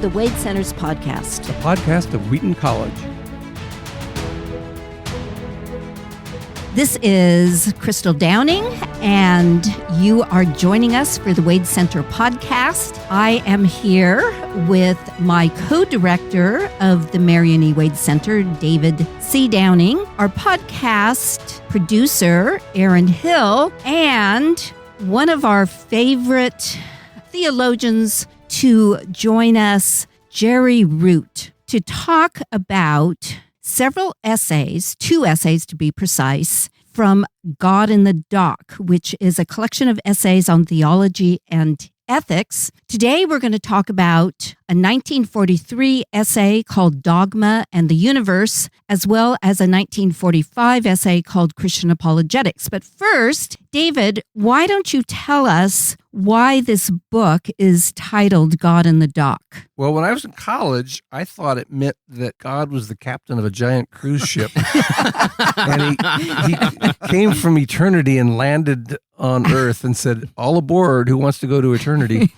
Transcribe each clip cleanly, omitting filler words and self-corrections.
the Wade Center's podcast. The podcast of Wheaton College. This is Crystal Downing, and you are joining us for the Wade Center podcast. I am here with my co-director of the Marion E. Wade Center, David C. Downing, our podcast producer, Aaron Hill, and one of our favorite theologians to join us, Jerry Root, to talk about several essays, 2 essays to be precise, from God in the Dock, which is a collection of essays on theology and ethics. Today, we're going to talk about a 1943 essay called Dogma and the Universe, as well as a 1945 essay called Christian Apologetics. But first, David, why don't you tell us why this book is titled God in the Dock? Well, when I was in college, I thought it meant that God was the captain of a giant cruise ship. And he came from eternity and landed on Earth and said, all aboard, who wants to go to eternity?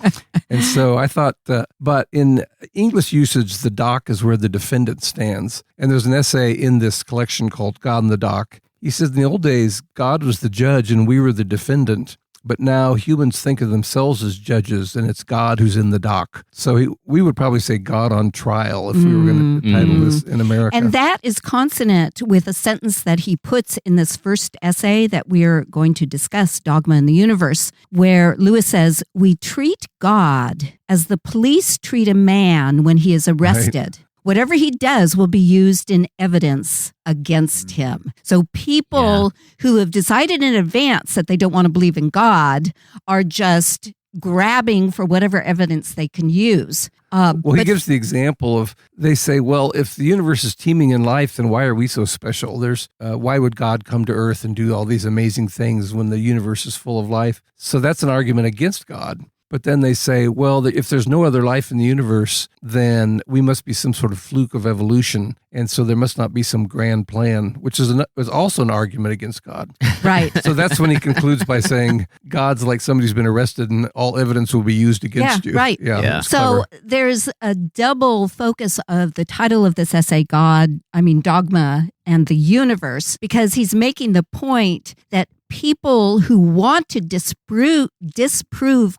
And so I thought, but in English usage, the dock is where the defendant stands. And there's an essay in this collection called God in the Dock. He says, in the old days, God was the judge and we were the defendant. But now humans think of themselves as judges, and it's God who's in the dock. So we would probably say God on trial if we were going to title this in America. And that is consonant with a sentence that he puts in this first essay that we are going to discuss, Dogma and the Universe, where Lewis says, we treat God as the police treat a man when he is arrested. Right. Whatever he does will be used in evidence against him. So people who have decided in advance that they don't want to believe in God are just grabbing for whatever evidence they can use. He gives the example of, they say, well, if the universe is teeming in life, then why are we so special? Why would God come to earth and do all these amazing things when the universe is full of life? So that's an argument against God. But then they say, well, if there's no other life in the universe, then we must be some sort of fluke of evolution. And so there must not be some grand plan, which is also an argument against God. Right. So that's when he concludes by saying, God's like somebody who's been arrested and all evidence will be used against you. Right. Yeah. So there's a double focus of the title of this essay, Dogma and the Universe, because he's making the point that people who want to disprove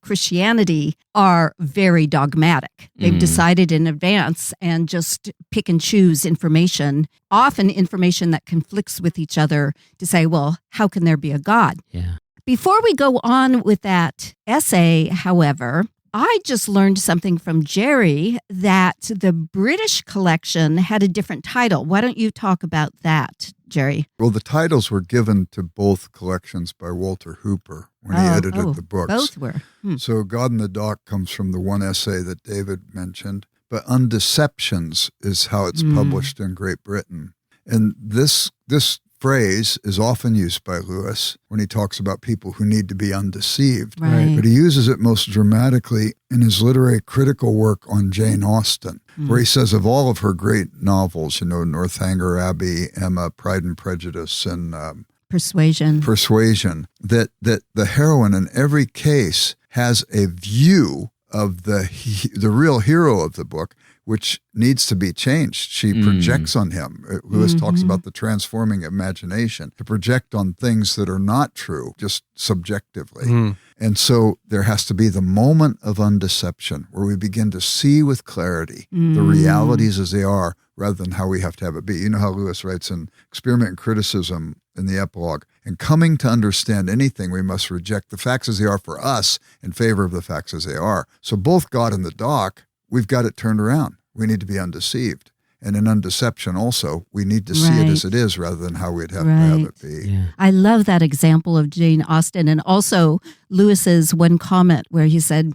Christianity are very dogmatic. They've decided in advance and just pick and choose information, often information that conflicts with each other, to say, well, how can there be a God? Yeah. Before we go on with that essay, however, I just learned something from Jerry that the British collection had a different title. Why don't you talk about that, Jerry? Well, the titles were given to both collections by Walter Hooper when he edited the books. Both were. So God in the Dock comes from the one essay that David mentioned, but Undeceptions is how it's published in Great Britain. And this phrase is often used by Lewis when he talks about people who need to be undeceived. Right. But he uses it most dramatically in his literary critical work on Jane Austen, where he says of all of her great novels, Northanger Abbey, Emma, Pride and Prejudice, and Persuasion, that the heroine in every case has a view of the real hero of the book, which needs to be changed. She projects on him. Lewis talks about the transforming imagination, to project on things that are not true, just subjectively. And so there has to be the moment of undeception where we begin to see with clarity the realities as they are, rather than how we have to have it be. You know how Lewis writes in Experiment and Criticism in the epilogue, in coming to understand anything, we must reject the facts as they are for us in favor of the facts as they are. So both God and the Dock, we've got it turned around. We need to be undeceived. And in undeception also, we need to see it as it is rather than how we'd have to have it be. Yeah. I love that example of Jane Austen, and also Lewis's one comment where he said,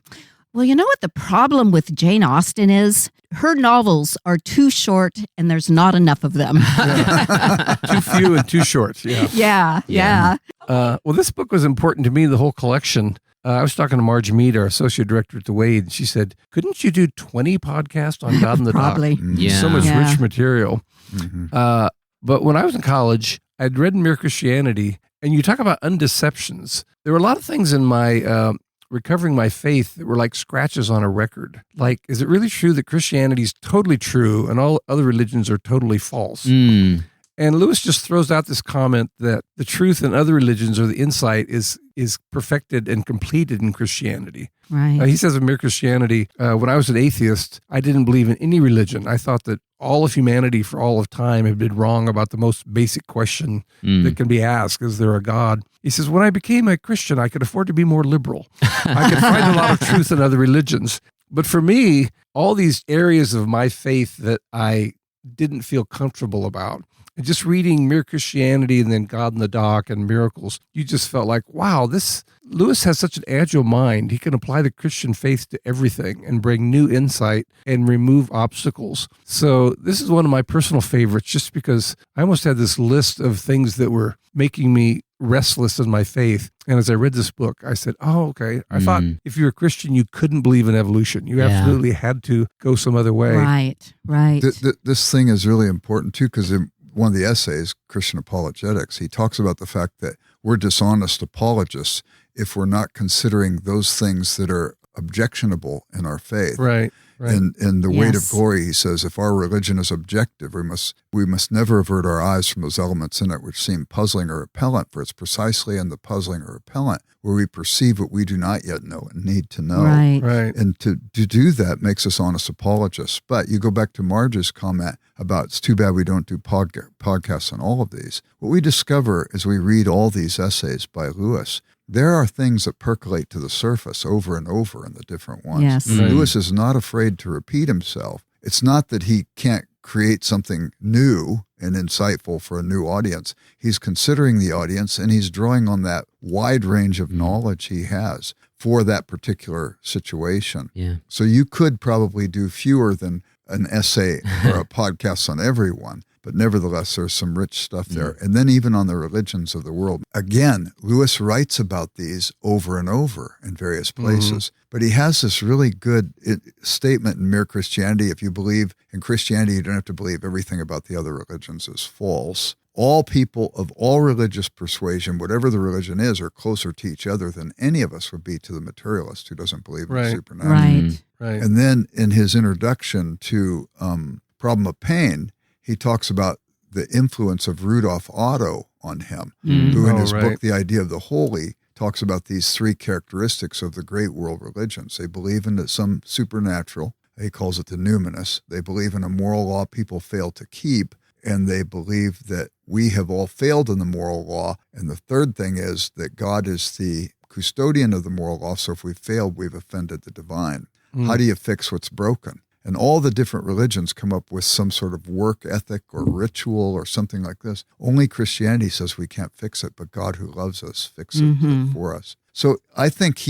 well, you know what the problem with Jane Austen is? Her novels are too short and there's not enough of them. Too few and too short. Yeah. Well, this book was important to me, the whole collection. I was talking to Marge Mead, our associate director at the Wade, and she said, couldn't you do 20 podcasts on God in the Dock? Probably. Yeah. So much rich material. But when I was in college, I'd read Mere Christianity, and you talk about undeceptions. There were a lot of things in my recovering my faith that were like scratches on a record. Like, is it really true that Christianity is totally true and all other religions are totally false? And Lewis just throws out this comment that the truth in other religions or the insight is perfected and completed in Christianity. Right. He says of mere Christianity, when I was an atheist, I didn't believe in any religion. I thought that all of humanity for all of time had been wrong about the most basic question that can be asked, is there a God? He says, when I became a Christian, I could afford to be more liberal. I could find a lot of truth in other religions. But for me, all these areas of my faith that I didn't feel comfortable about, and just reading Mere Christianity and then God in the Dock and Miracles, you just felt like, wow, Lewis has such an agile mind. He can apply the Christian faith to everything and bring new insight and remove obstacles. So this is one of my personal favorites just because I almost had this list of things that were making me restless in my faith. And as I read this book, I said, oh, okay. I thought if you're a Christian, you couldn't believe in evolution. You absolutely had to go some other way. Right. This thing is really important too, because one of the essays, Christian Apologetics, he talks about the fact that we're dishonest apologists if we're not considering those things that are objectionable in our faith. Right. And in The Weight of Glory, he says, if our religion is objective, we must never avert our eyes from those elements in it which seem puzzling or repellent, for it's precisely in the puzzling or repellent where we perceive what we do not yet know and need to know. Right. And to do that makes us honest apologists. But you go back to Marge's comment about it's too bad we don't do podcasts on all of these. What we discover as we read all these essays by Lewis, there are things that percolate to the surface over and over in the different ones. Yes. Lewis is not afraid to repeat himself. It's not that he can't create something new and insightful for a new audience. He's considering the audience and he's drawing on that wide range of knowledge he has for that particular situation. Yeah. So you could probably do fewer than an essay or a podcast on everyone, but nevertheless, there's some rich stuff there. And then even on the religions of the world. Again, Lewis writes about these over and over in various places, but he has this really good statement in Mere Christianity. If you believe in Christianity, you don't have to believe everything about the other religions is false. All people of all religious persuasion, whatever the religion is, are closer to each other than any of us would be to the materialist who doesn't believe in the supernatural. Right. And then in his introduction to Problem of Pain, he talks about the influence of Rudolf Otto on him, who in his book, The Idea of the Holy, talks about these three characteristics of the great world religions. They believe in some supernatural. He calls it the numinous. They believe in a moral law people fail to keep, and they believe that we have all failed in the moral law. And the third thing is that God is the custodian of the moral law, so if we've failed, we've offended the divine. How do you fix what's broken? And all the different religions come up with some sort of work ethic or ritual or something like this. Only Christianity says we can't fix it, but God who loves us fixes it for us. So I think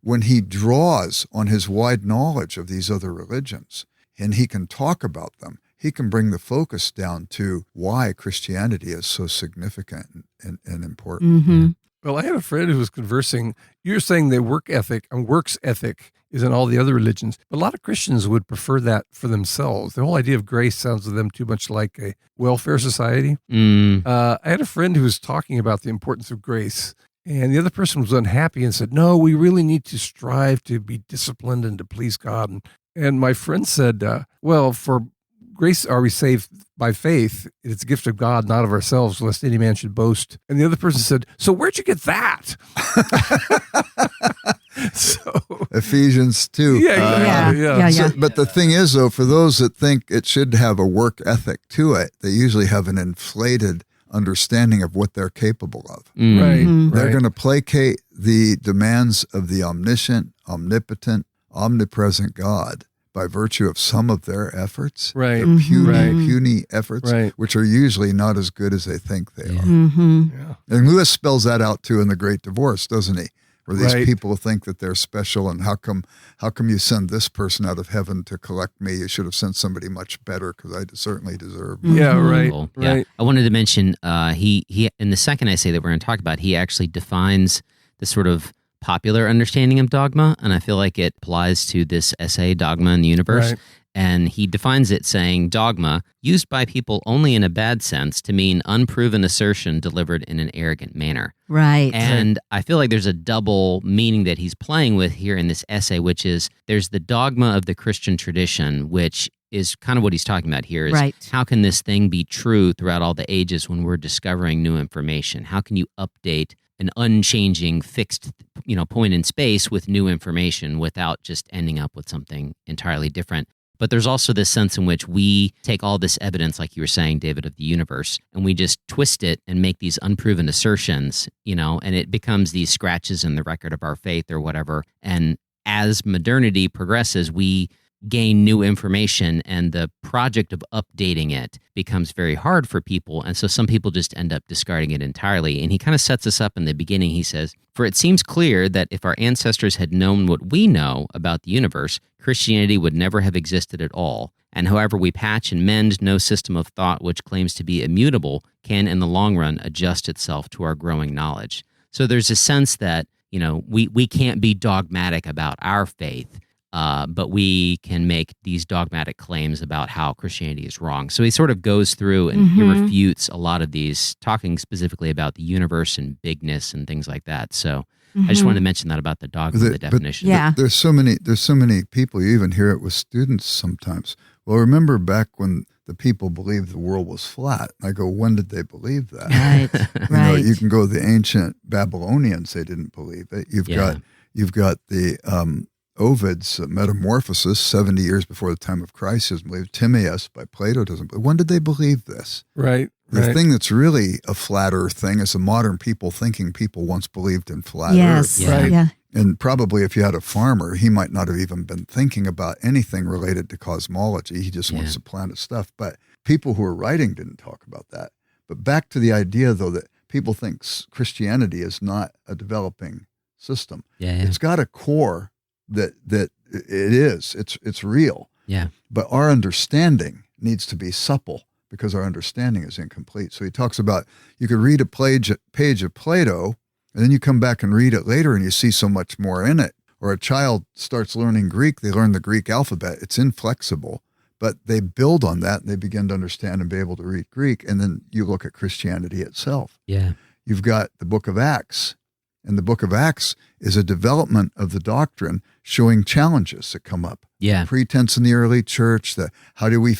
when he draws on his wide knowledge of these other religions, and he can talk about them, he can bring the focus down to why Christianity is so significant and important. Well, I had a friend who was conversing. You're saying the work ethic and works ethic is in all the other religions. But a lot of Christians would prefer that for themselves. The whole idea of grace sounds to them too much like a welfare society. I had a friend who was talking about the importance of grace, and the other person was unhappy and said, no, we really need to strive to be disciplined and to please God. And my friend said, well, for grace are we saved by faith. It's a gift of God, not of ourselves, lest any man should boast. And the other person said, so where'd you get that? So Ephesians 2. But the thing is, though, for those that think it should have a work ethic to it, they usually have an inflated understanding of what they're capable of. They're going to placate the demands of the omniscient, omnipotent, omnipresent God by virtue of some of their efforts, their puny efforts, which are usually not as good as they think they are. And Lewis spells that out too in The Great Divorce, doesn't he? Where these people think that they're special, and how come you send this person out of heaven to collect me? You should have sent somebody much better because I certainly deserve. Cool. I wanted to mention he in the second essay that we're going to talk about, he actually defines the sort of popular understanding of dogma, and I feel like it applies to this essay, Dogma and the Universe. And he defines it saying, dogma, used by people only in a bad sense to mean unproven assertion delivered in an arrogant manner. Right. And I feel like there's a double meaning that he's playing with here in this essay, which is there's the dogma of the Christian tradition, which is kind of what he's talking about here, is Right. how can this thing be true throughout all the ages when we're discovering new information? How can you update an unchanging, fixed, point in space with new information without just ending up with something entirely different? But there's also this sense in which we take all this evidence, like you were saying, David, of the universe, and we just twist it and make these unproven assertions, and it becomes these scratches in the record of our faith or whatever. And as modernity progresses, we gain new information, and the project of updating it becomes very hard for people. And so some people just end up discarding it entirely. And he kind of sets us up in the beginning. He says, "For it seems clear that if our ancestors had known what we know about the universe, Christianity would never have existed at all. And however we patch and mend, no system of thought which claims to be immutable can in the long run adjust itself to our growing knowledge." So there's a sense that, we can't be dogmatic about our faith, but we can make these dogmatic claims about how Christianity is wrong. So he sort of goes through and he refutes a lot of these, talking specifically about the universe and bigness and things like that. So I just wanted to mention that about the dogma, the definition. Yeah. There's so many people, you even hear it with students sometimes. Well, remember back when the people believed the world was flat. I go, when did they believe that? Right. Right. You can go to the ancient Babylonians, they didn't believe it. You've got the Ovid's Metamorphosis, 70 years before the time of Christ, doesn't believe. Timaeus by Plato doesn't believe. When did they believe this? Right. The thing that's really a flat earth thing is the modern people thinking people once believed in flat Yes. earth. Right. Yeah. And probably if you had a farmer, he might not have even been thinking about anything related to cosmology. He just wants to plant his stuff. But people who are writing didn't talk about that. But back to the idea, though, that people think Christianity is not a developing system. Yeah. It's got a core that it is. It's real. Yeah. But our understanding needs to be supple because our understanding is incomplete. So he talks about you could read a page of Plato, and then you come back and read it later and you see so much more in it. Or a child starts learning Greek, they learn the Greek alphabet. It's inflexible, but they build on that and they begin to understand and be able to read Greek. And then you look at Christianity itself. Yeah. You've got the book of Acts. And the book of Acts is a development of the doctrine showing challenges that come up. Yeah. Pretense in the early church, how do we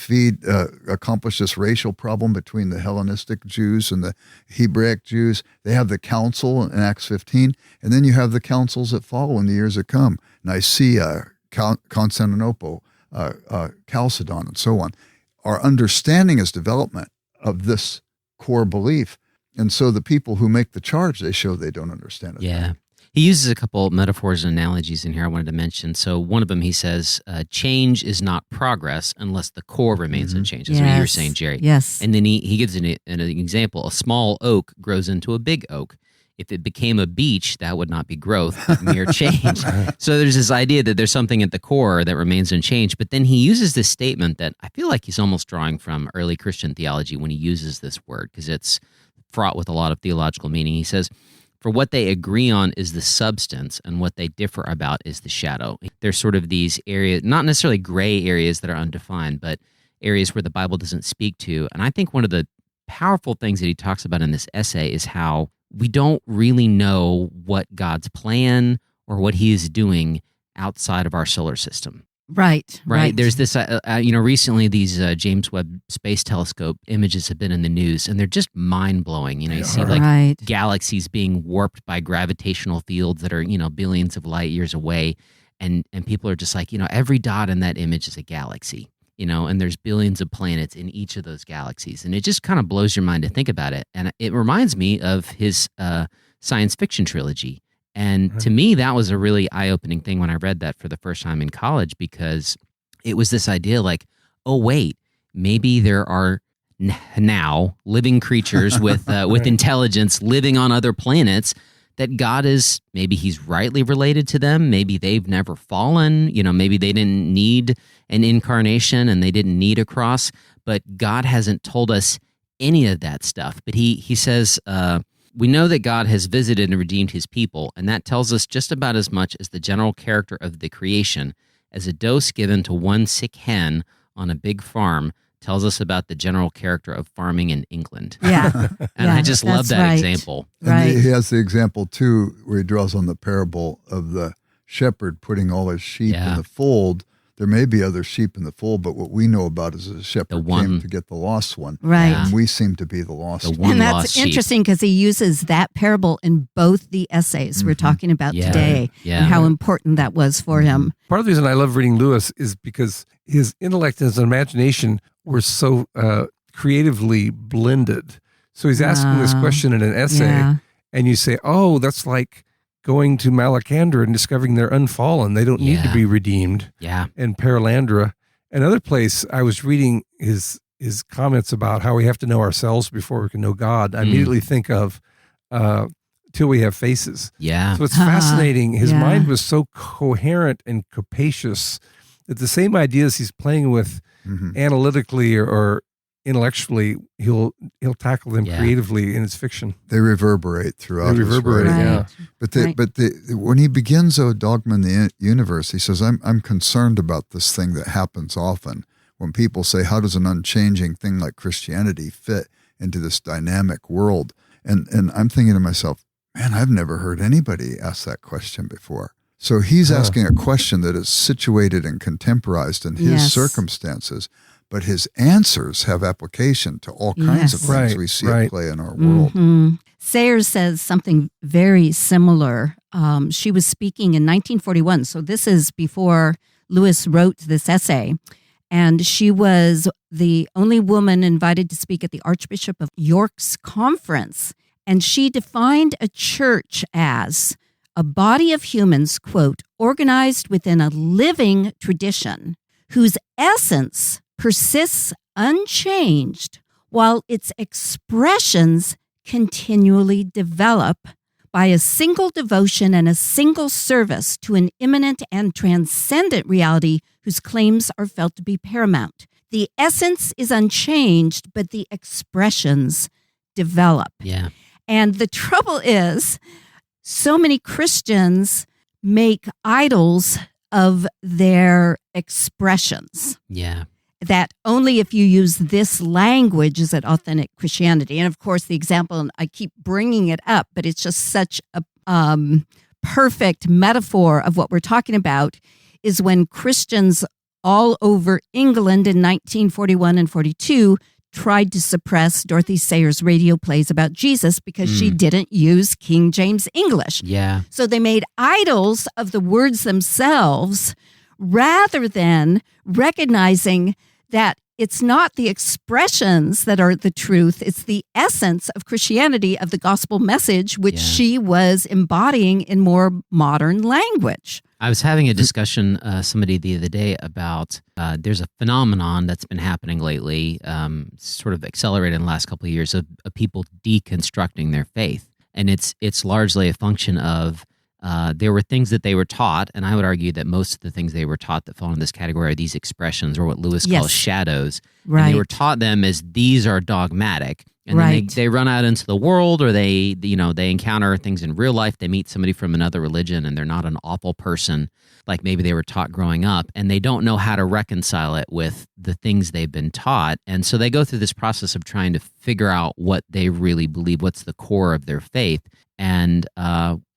accomplish this racial problem between the Hellenistic Jews and the Hebraic Jews? They have the council in Acts 15, and then you have the councils that follow in the years that come. Nicaea, Constantinople, Chalcedon, and so on. Our understanding is development of this core belief. And so the people who make the charge, they show they don't understand it. Yeah. He uses a couple metaphors and analogies in here I wanted to mention. So one of them, he says, change is not progress unless the core remains unchanged. That's what you were saying, Jerry. Yes. And then he gives an example. A small oak grows into a big oak. If it became a beech, that would not be growth, but mere change. So there's this idea that there's something at the core that remains unchanged. But then he uses this statement that I feel like he's almost drawing from early Christian theology when he uses this word, because it's fraught with a lot of theological meaning. He says, "For what they agree on is the substance, and what they differ about is the shadow." There's sort of these areas, not necessarily gray areas that are undefined, but areas where the Bible doesn't speak to. And I think one of the powerful things that he talks about in this essay is how we don't really know what God's plan or what he is doing outside of our solar system. Right. There's this, recently these James Webb Space Telescope images have been in the news, and they're just mind-blowing. You see galaxies being warped by gravitational fields that are, billions of light years away, and people are just like, every dot in that image is a galaxy, and there's billions of planets in each of those galaxies. And it just kind of blows your mind to think about it. And it reminds me of his science fiction trilogy. And to me, that was a really eye-opening thing when I read that for the first time in college, because it was this idea like, oh, wait, maybe there are now living creatures with intelligence living on other planets that God is, maybe he's rightly related to them. Maybe they've never fallen. Maybe they didn't need an incarnation and they didn't need a cross. But God hasn't told us any of that stuff. But he says, we know that God has visited and redeemed his people, and that tells us just about as much as the general character of the creation, as a dose given to one sick hen on a big farm tells us about the general character of farming in England. Yeah. And I just love that example. And he has the example, too, where he draws on the parable of the shepherd putting all his sheep in the fold. There may be other sheep in the fold, but what we know about is the shepherd came to get the lost one. Right. And we seem to be the lost one. And that's interesting because he uses that parable in both the essays we're talking about today and how important that was for him. Part of the reason I love reading Lewis is because his intellect and his imagination were so creatively blended. So he's asking this question in an essay, and you say, oh, that's like going to Malacandra and discovering they're unfallen. They don't need to be redeemed. Yeah. And Paralandra. Another place I was reading his comments about how we have to know ourselves before we can know God. I immediately think of Till We Have Faces. Yeah. So it's fascinating. His mind was so coherent and capacious that the same ideas he's playing with analytically or intellectually, he'll tackle them creatively in his fiction. They reverberate throughout. But when he begins Dogma in the Universe, he says, I'm concerned about this thing that happens often when people say, how does an unchanging thing like Christianity fit into this dynamic world? And I'm thinking to myself, man, I've never heard anybody ask that question before. So he's asking a question that is situated and contemporized in his circumstances, but his answers have application to all kinds of things we see at play in our world. Sayers says something very similar. She was speaking in 1941, so this is before Lewis wrote this essay, and she was the only woman invited to speak at the Archbishop of York's conference, and she defined a church as a body of humans, quote, organized within a living tradition whose essence persists unchanged while its expressions continually develop by a single devotion and a single service to an immanent and transcendent reality whose claims are felt to be paramount. The essence is unchanged, but the expressions develop. Yeah. And the trouble is, so many Christians make idols of their expressions. Yeah. That only if you use this language is it authentic Christianity. And of course, the example, and I keep bringing it up, but it's just such a perfect metaphor of what we're talking about, is when Christians all over England in 1941 and 42 tried to suppress Dorothy Sayers' radio plays about Jesus because she didn't use King James English. Yeah. So they made idols of the words themselves rather than recognizing that it's not the expressions that are the truth, it's the essence of Christianity, of the gospel message, which she was embodying in more modern language. I was having a discussion, somebody the other day, about there's a phenomenon that's been happening lately, sort of accelerated in the last couple of years, of people deconstructing their faith. And it's largely a function of there were things that they were taught, and I would argue that most of the things they were taught that fall in this category are these expressions, or what Lewis calls shadows. Right. And they were taught them as these are dogmatic. And then they run out into the world, or they encounter things in real life. They meet somebody from another religion, and they're not an awful person like maybe they were taught growing up, and they don't know how to reconcile it with the things they've been taught. And so they go through this process of trying to figure out what they really believe, what's the core of their faith. And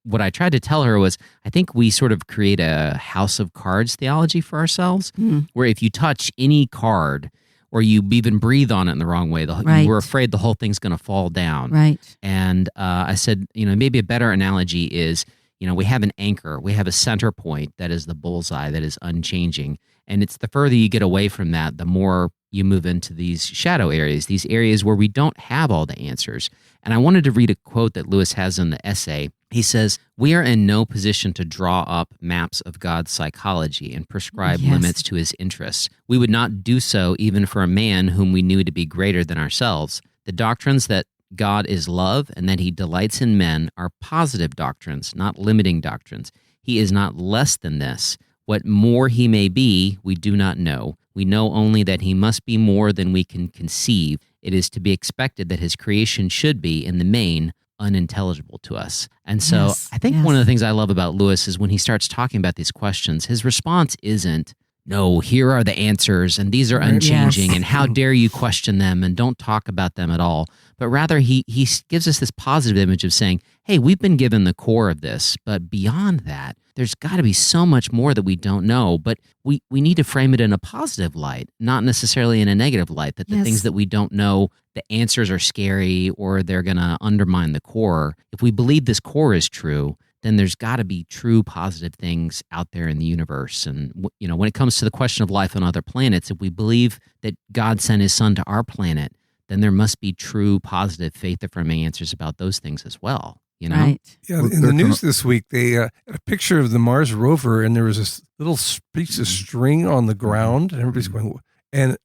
what I tried to tell her was, I think we sort of create a house of cards theology for ourselves, where if you touch any card, or you even breathe on it in the wrong way, you were afraid the whole thing's going to fall down. Right. And I said, maybe a better analogy is, we have an anchor. We have a center point that is the bullseye, that is unchanging. And it's the further you get away from that, the more you move into these shadow areas, these areas where we don't have all the answers. And I wanted to read a quote that Lewis has in the essay. He says, "We are in no position to draw up maps of God's psychology and prescribe limits to his interests. We would not do so even for a man whom we knew to be greater than ourselves. The doctrines that God is love and that he delights in men are positive doctrines, not limiting doctrines. He is not less than this. What more he may be, we do not know. We know only that he must be more than we can conceive. It is to be expected that his creation should be, in the main, unintelligible to us. And so Yes, I think yes. one of the things I love about Lewis is when he starts talking about these questions, his response isn't, no, here are the answers and these are unchanging Yes. and how dare you question them and don't talk about them at all. But rather he gives us this positive image of saying, hey, we've been given the core of this, but beyond that, there's got to be so much more that we don't know. But we need to frame it in a positive light, not necessarily in a negative light, that the Yes. things that we don't know, the answers are scary or they're going to undermine the core. If we believe this core is true, then there's got to be true positive things out there in the universe. And, when it comes to the question of life on other planets, if we believe that God sent his son to our planet, then there must be true positive faith-affirming answers about those things as well. Right. Yeah, Well, in they're the news this week, they had a picture of the Mars rover, and there was this little piece of string on the ground, and everybody's going, and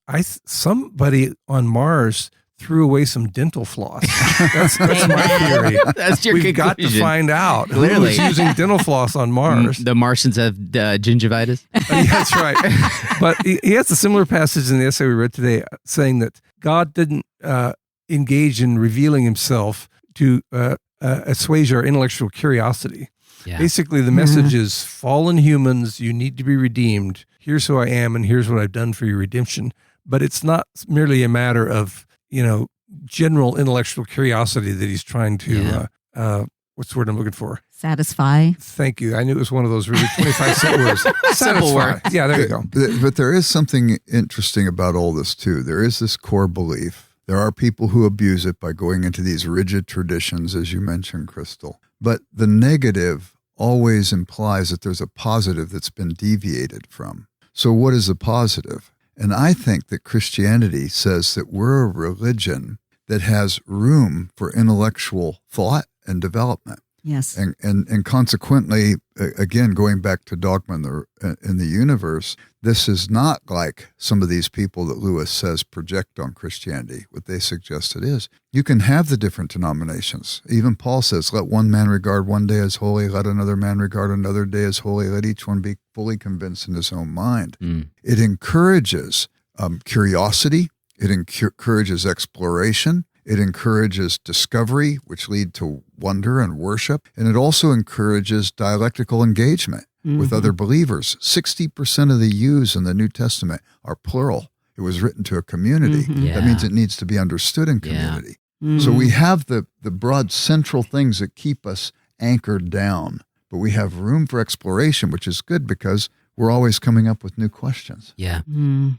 somebody on Mars threw away some dental floss. That's my theory. That's your We've got to conclusion. find out Clearly. who's using dental floss on Mars. The Martians have gingivitis. That's right. But he has a similar passage in the essay we read today saying that God didn't engage in revealing himself to assuage our intellectual curiosity. Yeah. Basically, the message is fallen humans, you need to be redeemed. Here's who I am, and here's what I've done for your redemption. But it's not merely a matter of, general intellectual curiosity that he's trying to, what's the word I'm looking for? Satisfy. Thank you. I knew it was one of those really 25-cent words. Simple word. Satisfy. Yeah, there you go. But there is something interesting about all this, too. There is this core belief. There are people who abuse it by going into these rigid traditions, as you mentioned, Crystal. But the negative always implies that there's a positive that's been deviated from. So what is the positive? And I think that Christianity says that we're a religion that has room for intellectual thought and development. Yes. And consequently, again, going back to Dogma in the universe, this is not like some of these people that Lewis says project on Christianity. What they suggest it is. You can have the different denominations. Even Paul says, let one man regard one day as holy, let another man regard another day as holy, let each one be fully convinced in his own mind. It encourages curiosity. It encourages exploration. It encourages discovery, which lead to wonder and worship. And it also encourages dialectical engagement with other believers. 60% of the yous in the New Testament are plural. It was written to a community. Yeah. That means it needs to be understood in community. So we have the broad central things that keep us anchored down, but we have room for exploration, which is good because we're always coming up with new questions. Yeah.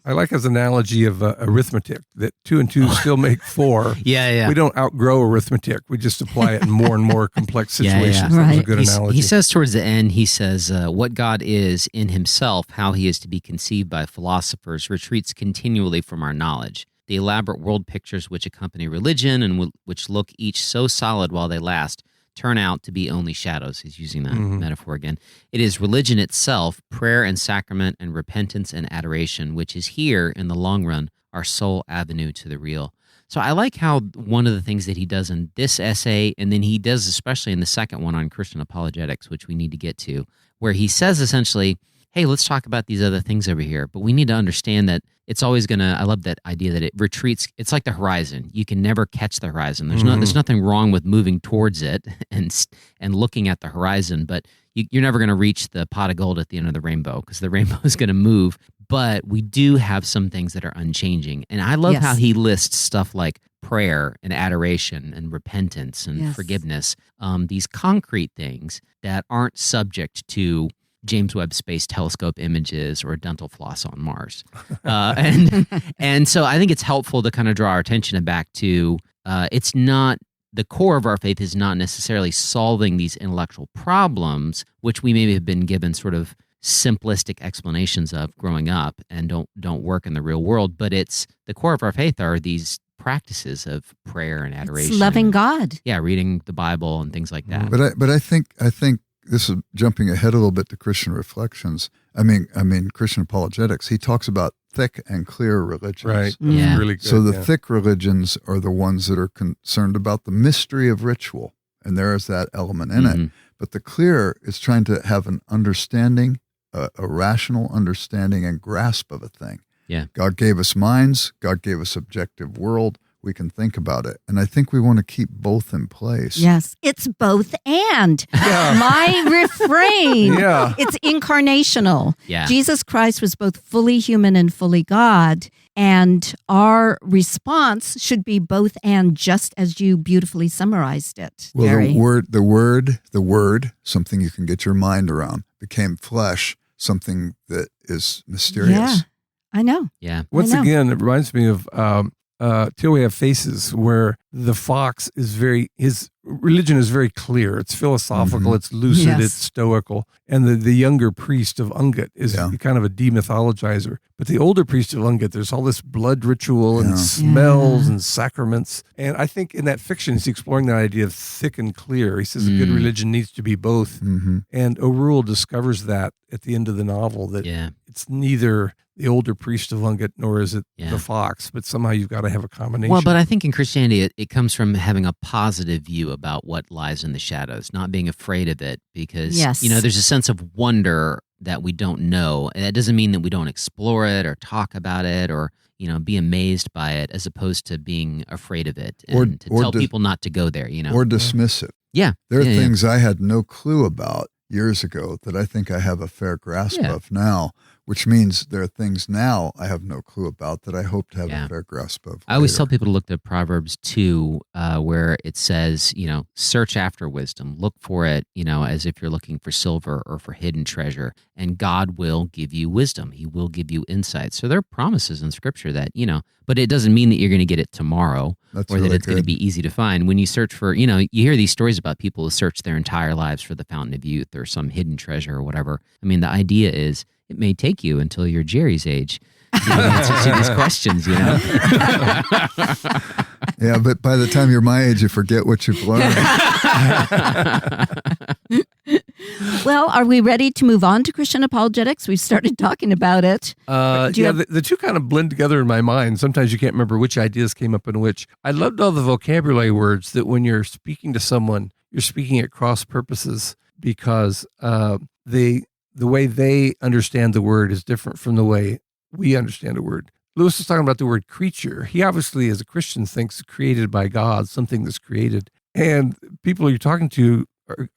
I like his analogy of arithmetic, that 2 and 2 still make 4. Yeah. We don't outgrow arithmetic. We just apply it in more and more complex Yeah, yeah. situations. That was a Right. good analogy. He says towards the end, he says, what God is in himself, how he is to be conceived by philosophers, retreats continually from our knowledge. The elaborate world pictures which accompany religion and which look each so solid while they last turn out to be only shadows. He's using that metaphor again. It is religion itself, prayer and sacrament and repentance and adoration, which is here, in the long run, our sole avenue to the real. So I like how one of the things that he does in this essay, and then he does especially in the second one on Christian apologetics, which we need to get to, where he says essentially, hey, let's talk about these other things over here. But we need to understand that it's always going to, I love that idea that it retreats. It's like the horizon. You can never catch the horizon. There's nothing wrong with moving towards it and looking at the horizon, but you're never going to reach the pot of gold at the end of the rainbow because the rainbow is going to move. But we do have some things that are unchanging. And I love how he lists stuff like prayer and adoration and repentance and forgiveness, these concrete things that aren't subject to James Webb Space Telescope images or dental floss on Mars. And so I think it's helpful to kind of draw our attention back to it's not, the core of our faith is not necessarily solving these intellectual problems, which we maybe have been given sort of simplistic explanations of growing up and don't work in the real world, but it's the core of our faith are these practices of prayer and adoration. It's loving God. Yeah, reading the Bible and things like that. But I think this is jumping ahead a little bit to Christian reflections. I mean Christian apologetics. He talks about thick and clear religions. Right. Yeah. That's really good. So the thick religions are the ones that are concerned about the mystery of ritual, and there is that element in it. But the clear is trying to have an understanding, a rational understanding and grasp of a thing. Yeah. God gave us minds. God gave us objective world. we can think about it. And I think we want to keep both in place. Yes, it's both and. My refrain. Yeah. It's incarnational. Yeah. Jesus Christ was both fully human and fully God. And our response should be both and, just as you beautifully summarized it. Well, Gary. the word, something you can get your mind around, became flesh, something that is mysterious. Yeah, I know. Yeah. Once I know. again, it reminds me of Till We Have Faces, where the fox his religion is very clear. It's philosophical, it's lucid, Yes. it's stoical. And the younger priest of Ungut is kind of a demythologizer. But the older priest of Ungut, there's all this blood ritual and smells and sacraments. And I think in that fiction, he's exploring that idea of thick and clear. He says a good religion needs to be both. And O'Rule discovers that at the end of the novel, that it's neither the older priest of Ungut nor is it the fox, but somehow you've got to have a combination. Well, but I think in Christianity, it comes from having a positive view about what lies in the shadows, not being afraid of it, because there's a sense of wonder that we don't know. And that doesn't mean that we don't explore it or talk about it or be amazed by it, as opposed to being afraid of it and to tell people not to go there. Or dismiss it. Yeah, there are things I had no clue about years ago that I think I have a fair grasp of now, which means there are things now I have no clue about that I hope to have a fair grasp of. I always tell people to look at Proverbs 2, where it says, search after wisdom, look for it, as if you're looking for silver or for hidden treasure, and God will give you wisdom. He will give you insight. So there are promises in Scripture that, but it doesn't mean that you're going to get it tomorrow. That's or really that it's going to be easy to find. When you search for, you hear these stories about people who search their entire lives for the fountain of youth or some hidden treasure or whatever. I mean, the idea is it may take you until you're Jerry's age to get answers to these questions, Yeah, but by the time you're my age, you forget what you've learned. Well, are we ready to move on to Christian apologetics? We've started talking about it. The two kind of blend together in my mind. Sometimes you can't remember which ideas came up in which. I loved all the vocabulary words that when you're speaking to someone, you're speaking at cross purposes, because the way they understand the word is different from the way we understand a word. Lewis was talking about the word creature. He obviously, as a Christian, thinks created by God, something that's created. And people you're talking to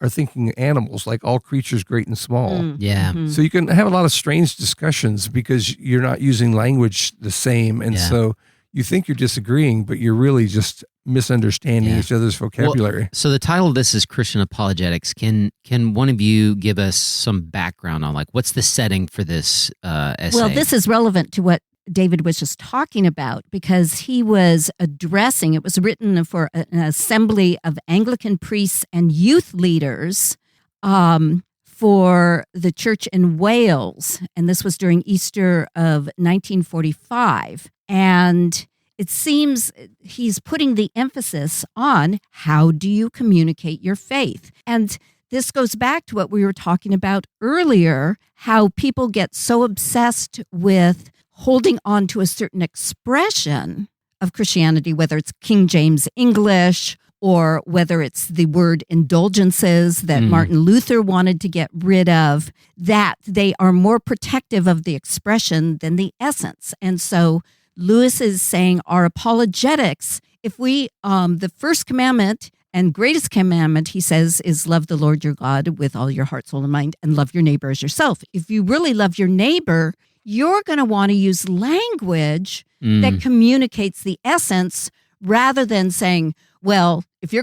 are thinking animals, like all creatures, great and small. Yeah. So you can have a lot of strange discussions because you're not using language the same. And so you think you're disagreeing, but you're really just misunderstanding each other's vocabulary. Well, so the title of this is Christian Apologetics. Can one of you give us some background on what's the setting for this essay? Well, this is relevant to what David was just talking about, because he was addressing, it was written for an assembly of Anglican priests and youth leaders for the church in Wales. And this was during Easter of 1945. And it seems he's putting the emphasis on how do you communicate your faith? And this goes back to what we were talking about earlier, how people get so obsessed with holding on to a certain expression of Christianity, whether it's King James English or whether it's the word indulgences that Martin Luther wanted to get rid of, that they are more protective of the expression than the essence. And so Lewis is saying our apologetics, if we, the first commandment and greatest commandment, he says, is love the Lord your God with all your heart, soul, and mind, and love your neighbor as yourself. If you really love your neighbor, you're going to want to use language that communicates the essence, rather than saying, well, if you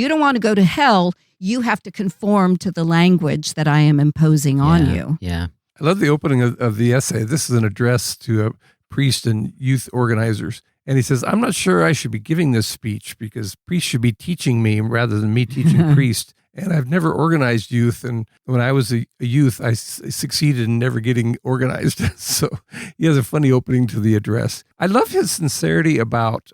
don't want to go to hell, you have to conform to the language that I am imposing on you. Yeah. I love the opening of the essay. This is an address to a priest and youth organizers. And he says, I'm not sure I should be giving this speech because priests should be teaching me rather than me teaching priests. And I've never organized youth. And when I was a youth, I succeeded in never getting organized. So he has a funny opening to the address. I love his sincerity about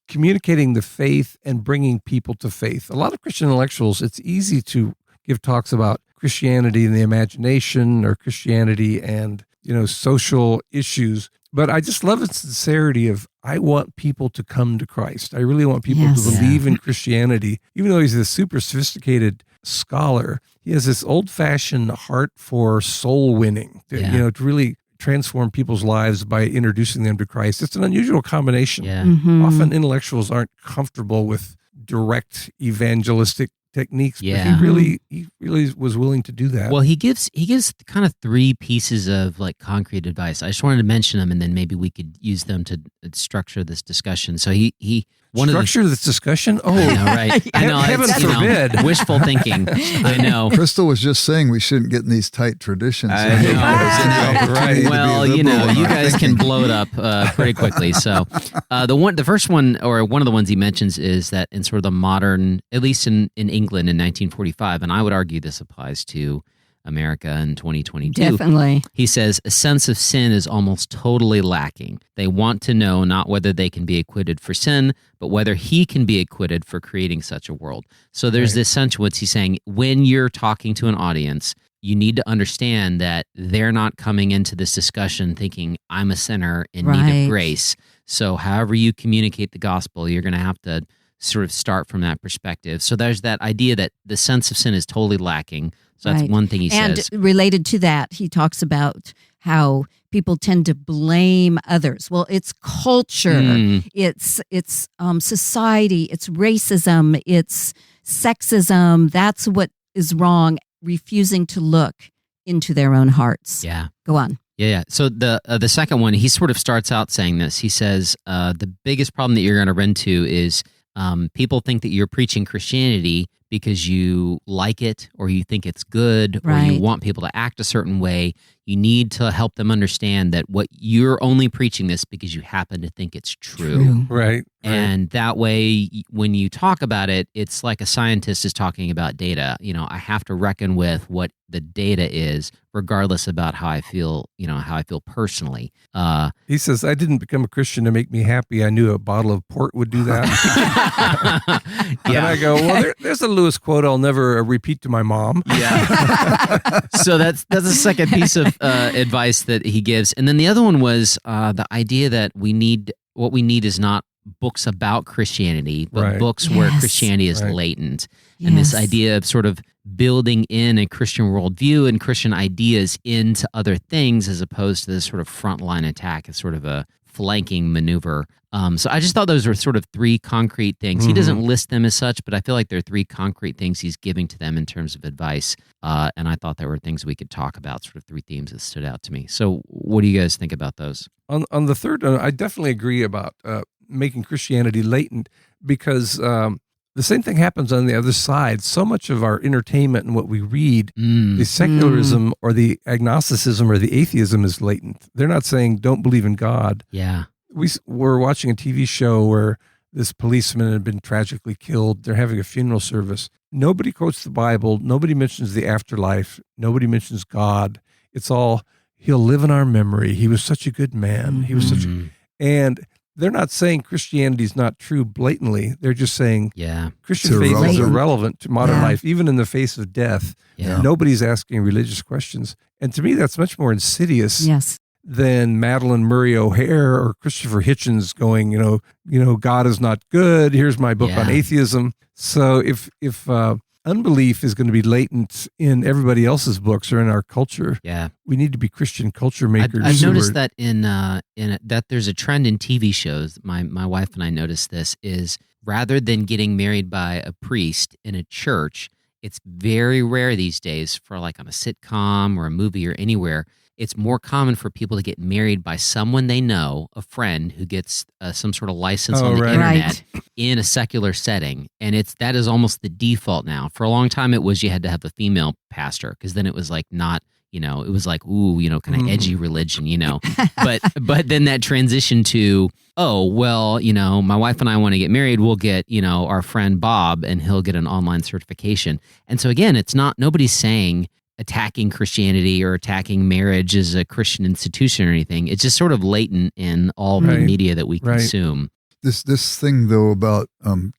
communicating the faith and bringing people to faith. A lot of Christian intellectuals, it's easy to give talks about Christianity and the imagination, or Christianity and, social issues. But I just love his sincerity of, I want people to come to Christ. I really want people to believe in Christianity. Even though he's a super sophisticated scholar, he has this old-fashioned heart for soul winning, to really transform people's lives by introducing them to Christ. It's an unusual combination. Yeah. Mhm. Often intellectuals aren't comfortable with direct evangelistic techniques, Yeah. but he really was willing to do that. Well, he gives kind of three pieces of like concrete advice. I just wanted to mention them, and then maybe we could use them to structure this discussion. So he Structure this discussion? Oh, I know, right? I know, Heaven it's, forbid. wishful thinking. I know. Crystal was just saying we shouldn't get in these tight traditions. I know. Right. Well, you know, you guys can blow it up pretty quickly. So, the first one, or one of the ones he mentions, is that in sort of the modern, at least in England in 1945, and I would argue this applies to America in 2022. Definitely. He says a sense of sin is almost totally lacking. They want to know not whether they can be acquitted for sin, but whether he can be acquitted for creating such a world. So there's this sense in which he's saying when you're talking to an audience, you need to understand that they're not coming into this discussion thinking, I'm a sinner in need Right. of grace. So however you communicate the gospel, you're going to have to sort of start from that perspective. So there's that idea that the sense of sin is totally lacking. So that's Right. one thing he And says. related to that, he talks about how people tend to blame others. Well, it's culture, it's society, it's racism, it's sexism. That's what is wrong. Refusing to look into their own hearts. Yeah. Go on. Yeah. So the second one, he sort of starts out saying this. He says the biggest problem that you're going to run into is people think that you're preaching Christianity because you like it or you think it's good or Right. you want people to act a certain way. You need to help them understand that what you're only preaching this because you happen to think it's true. right. And that way, when you talk about it, it's like a scientist is talking about data. You know, I have to reckon with what the data is, regardless about how I feel, how I feel personally. He says, I didn't become a Christian to make me happy. I knew a bottle of port would do that. And I go, well, there's a Lewis quote I'll never repeat to my mom. Yeah. So that's the second piece of advice that he gives. And then the other one was the idea that what we need is not books about Christianity, but Right. books where Yes. Christianity is Right. latent. And this Yes. idea of sort of building in a Christian worldview and Christian ideas into other things as opposed to this sort of frontline attack as sort of a flanking maneuver. So I just thought those were sort of three concrete things. He doesn't list them as such, but I feel like they're three concrete things he's giving to them in terms of advice. And I thought there were things we could talk about, sort of three themes that stood out to me. So what do you guys think about those? On the third, I definitely agree about making Christianity latent because the same thing happens on the other side. So much of our entertainment and what we read, the secularism or the agnosticism or the atheism is latent. They're not saying don't believe in God. Yeah. We were watching a TV show where this policeman had been tragically killed. They're having a funeral service. Nobody quotes the Bible. Nobody mentions the afterlife. Nobody mentions God. It's all, he'll live in our memory. He was such a good man. He was such a, and they're not saying Christianity is not true blatantly. They're just saying Christian It's faith is irrelevant. irrelevant to modern life, even in the face of death. Yeah. Nobody's asking religious questions. And to me, that's much more insidious Yes. than Madeline Murray O'Hare or Christopher Hitchens going, God is not good. Here's my book on atheism. So if unbelief is going to be latent in everybody else's books or in our culture, we need to be Christian culture makers. I've noticed that that there's a trend in TV shows. My wife and I noticed this is rather than getting married by a priest in a church, it's very rare these days for like on a sitcom or a movie or anywhere. It's more common for people to get married by someone they know, a friend who gets some sort of license on the internet in a secular setting. And that is almost the default now. For a long time, it was you had to have a female pastor because then it was like not, it was like, kind of edgy religion, But then that transitioned to, my wife and I want to get married. We'll get, our friend Bob and he'll get an online certification. And so again, nobody's saying attacking Christianity or attacking marriage as a Christian institution or anything. It's just sort of latent in all the media that we consume. This thing though about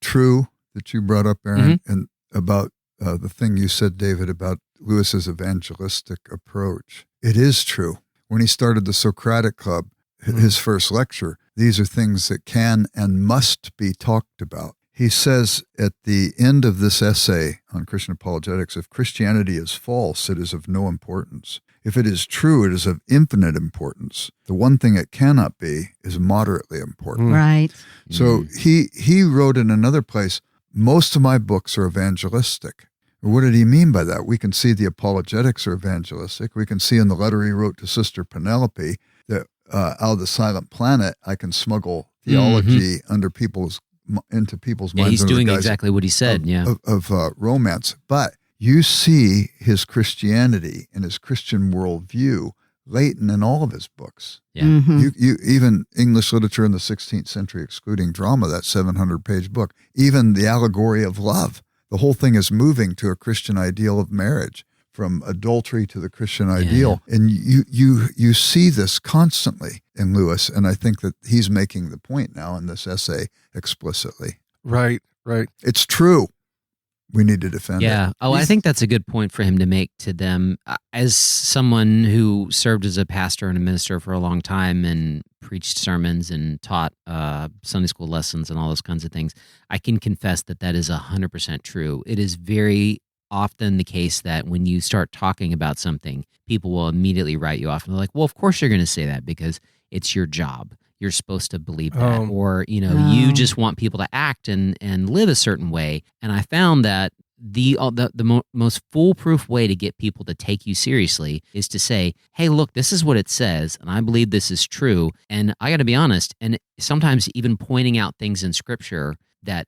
true that you brought up, Aaron, and about the thing you said, David, about Lewis's evangelistic approach. It is true. When he started the Socratic Club, his first lecture, these are things that can and must be talked about. he says at the end of this essay on Christian apologetics, if Christianity is false, it is of no importance. If it is true, it is of infinite importance. The one thing it cannot be is moderately important. Right. So he wrote in another place, most of my books are evangelistic. What did he mean by that? We can see the apologetics are evangelistic. We can see in the letter he wrote to Sister Penelope that out of the silent planet, I can smuggle theology into people's minds. Yeah, he's doing exactly what he said. Of romance. But you see his Christianity and his Christian worldview latent in all of his books. Yeah. You even English literature in the 16th century, excluding drama, that 700-page book, even the allegory of love. The whole thing is moving to a Christian ideal of marriage, from adultery to the Christian ideal. Yeah. And you see this constantly in Lewis, and I think that he's making the point now in this essay explicitly. Right. It's true. We need to defend it. Yeah. Oh, I think that's a good point for him to make to them. As someone who served as a pastor and a minister for a long time and preached sermons and taught Sunday school lessons and all those kinds of things, I can confess that is 100% true. It is very often the case that when you start talking about something, people will immediately write you off. And they're like, well, of course you're going to say that because it's your job. You're supposed to believe that. Or, you just want people to act and live a certain way. And I found that the most foolproof way to get people to take you seriously is to say, hey, look, this is what it says, and I believe this is true. And I got to be honest, and sometimes even pointing out things in Scripture that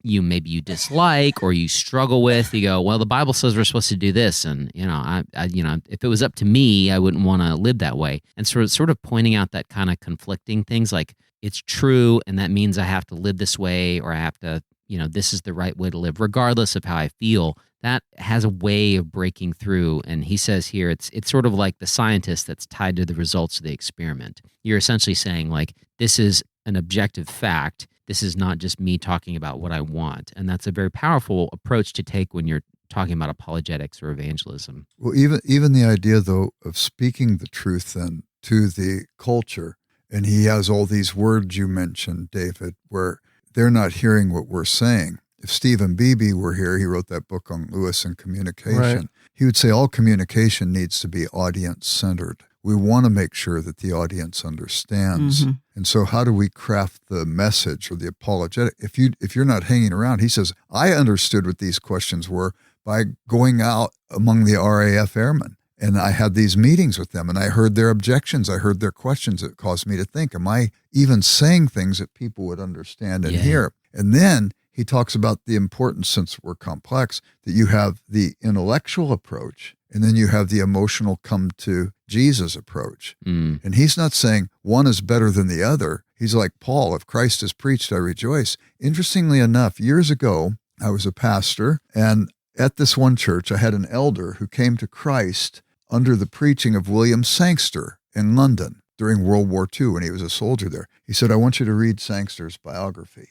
maybe you dislike or you struggle with. You go, well, the Bible says we're supposed to do this, and I if it was up to me, I wouldn't want to live that way. And sort of pointing out that kind of conflicting things, like it's true, and that means I have to live this way, or I have to, this is the right way to live, regardless of how I feel. That has a way of breaking through. And he says here, it's sort of like the scientist that's tied to the results of the experiment. You're essentially saying, like, this is an objective fact. This is not just me talking about what I want. And that's a very powerful approach to take when you're talking about apologetics or evangelism. Well, even the idea, though, of speaking the truth then to the culture, and he has all these words you mentioned, David, where they're not hearing what we're saying. If Stephen Beebe were here, he wrote that book on Lewis and communication. Right. He would say all communication needs to be audience-centered. We want to make sure that the audience understands. Mm-hmm. And so how do we craft the message or the apologetic? If you're not hanging around, he says, I understood what these questions were by going out among the RAF airmen. And I had these meetings with them, and I heard their objections. I heard their questions. It caused me to think, am I even saying things that people would understand and hear? And then he talks about the importance, since we're complex, that you have the intellectual approach, and then you have the emotional come to Jesus approach. And he's not saying one is better than the other. He's like Paul, if Christ is preached, I rejoice. Interestingly enough, years ago, I was a pastor, and at this one church, I had an elder who came to Christ under the preaching of William Sangster in London during World War II when he was a soldier there. He said, I want you to read Sangster's biography.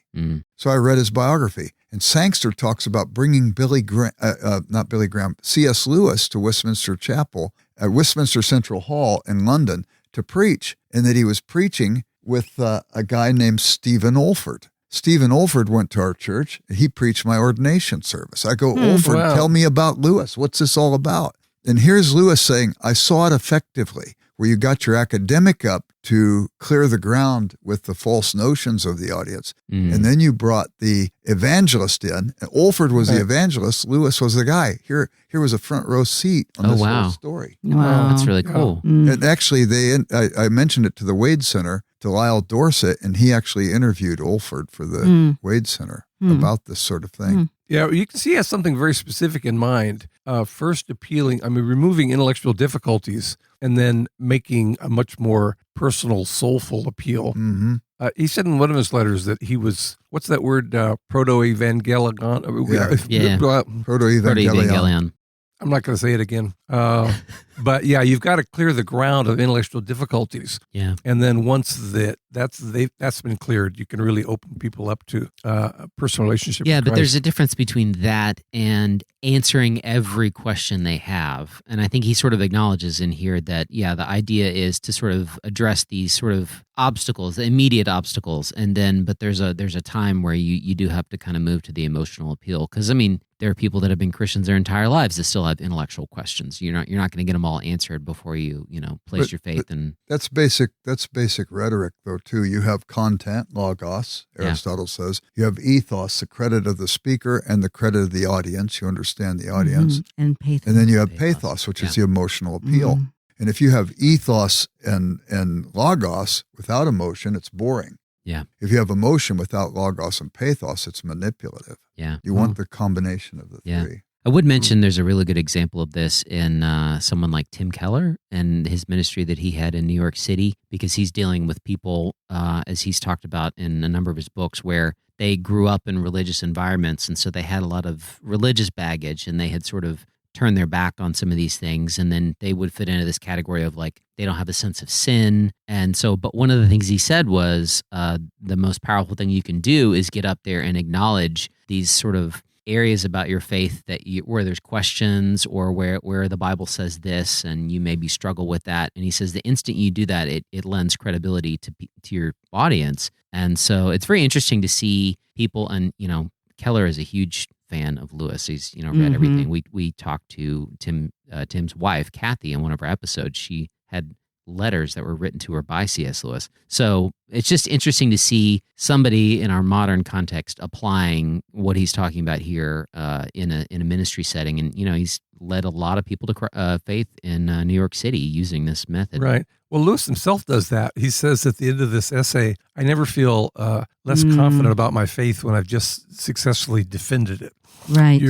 So I read his biography. And Sangster talks about bringing C.S. Lewis to Westminster Chapel at Westminster Central Hall in London to preach, and that he was preaching with a guy named Stephen Olford. Stephen Olford went to our church, and he preached my ordination service. I go, Olford, tell me about Lewis. What's this all about? And here's Lewis saying, I saw it effectively, where you got your academic up to clear the ground with the false notions of the audience. And then you brought the evangelist in. And Olford was the evangelist. Lewis was the guy. Here was a front row seat on this whole story. Wow, that's really cool. And actually, I mentioned it to the Wade Center, to Lyle Dorset, and he actually interviewed Olford for the Wade Center about this sort of thing. Yeah, you can see he has something very specific in mind. First removing intellectual difficulties and then making a much more personal, soulful appeal. He said in one of his letters that he was, what's that word, proto-evangelion? Proto-evangelion. I'm not going to say it again. But yeah, you've got to clear the ground of intellectual difficulties. Yeah. And then once that's been cleared, you can really open people up to a personal relationship Yeah, with but Christ. there's a difference between that and answering every question they have. And I think he sort of acknowledges in here that, yeah, the idea is to sort of address these sort of obstacles, the immediate obstacles. And then, but there's a time where you do have to kind of move to the emotional appeal. Because, I mean, there are people that have been Christians their entire lives that still have intellectual questions. You're not going to get them all answered before you place your faith in. That's basic rhetoric, though, too. You have content, logos, Aristotle says. You have ethos, the credit of the speaker and the credit of the audience. You understand the audience. And pathos. And then you have pathos, which is the emotional appeal. And if you have ethos and logos without emotion, it's boring. Yeah. If you have emotion without logos and pathos, it's manipulative. Yeah. You want the combination of the three. I would mention there's a really good example of this in someone like Tim Keller and his ministry that he had in New York City, because he's dealing with people, as he's talked about in a number of his books, where they grew up in religious environments, and so they had a lot of religious baggage, and they had sort of turned their back on some of these things, and then they would fit into this category of like they don't have a sense of sin. And so, but one of the things he said was the most powerful thing you can do is get up there and acknowledge these sort of areas about your faith where there's questions, or where the Bible says this and you maybe struggle with that. And he says the instant you do that, it lends credibility to your audience. And so it's very interesting to see people, and Keller is a huge fan of Lewis. He's read everything. We talked to Tim's wife, Kathy, in one of our episodes. She had letters that were written to her by C.S. Lewis. So it's just interesting to see somebody in our modern context applying what he's talking about here in a ministry setting. And he's led a lot of people to faith in New York City using this method. Right. Well, Lewis himself does that. He says at the end of this essay, I never feel less confident about my faith when I've just successfully defended it. Right.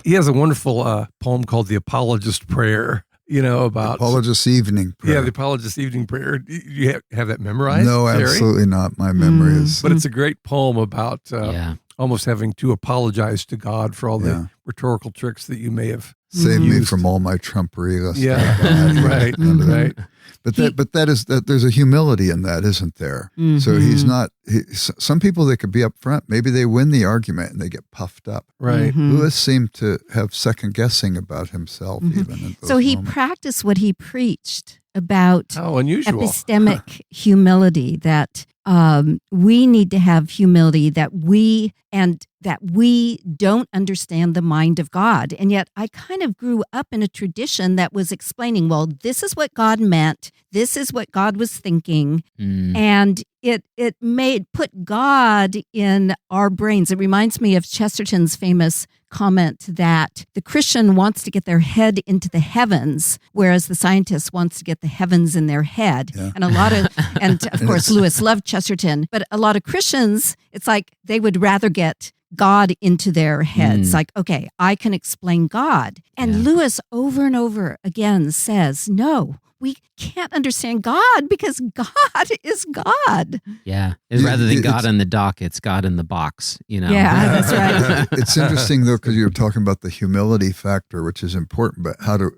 He has a wonderful poem called The Apologist Prayer, about... Apologist Evening Prayer. Yeah, the Apologist Evening Prayer. You have that memorized? No, Terry? Absolutely not. My memory is... But it's a great poem about almost having to apologize to God for all the rhetorical tricks that you may have Save used. me from all my trumpery. Right. But there's a humility in that, isn't there? So he's not. Some people, they could be up front. Maybe they win the argument and they get puffed up. Right. Lewis seemed to have second guessing about himself, even. In those so he moments. practiced what he preached about How unusual. epistemic humility, that we need to have humility, that we don't understand the mind of God. And yet I kind of grew up in a tradition that was explaining, well, this is what God meant. This is what God was thinking. And it put God in our brains. It reminds me of Chesterton's famous comment that the Christian wants to get their head into the heavens, whereas the scientist wants to get the heavens in their head. Yeah. And of course, Lewis loved Chesterton, but a lot of Christians, it's like they would rather get God into their heads. Like, okay, I can explain God. And Lewis over and over again says, no, we can't understand God because God is God. Yeah. Rather than God in the dock, it's God in the box, Yeah, that's right. It's interesting, though, because you're talking about the humility factor, which is important, but how to,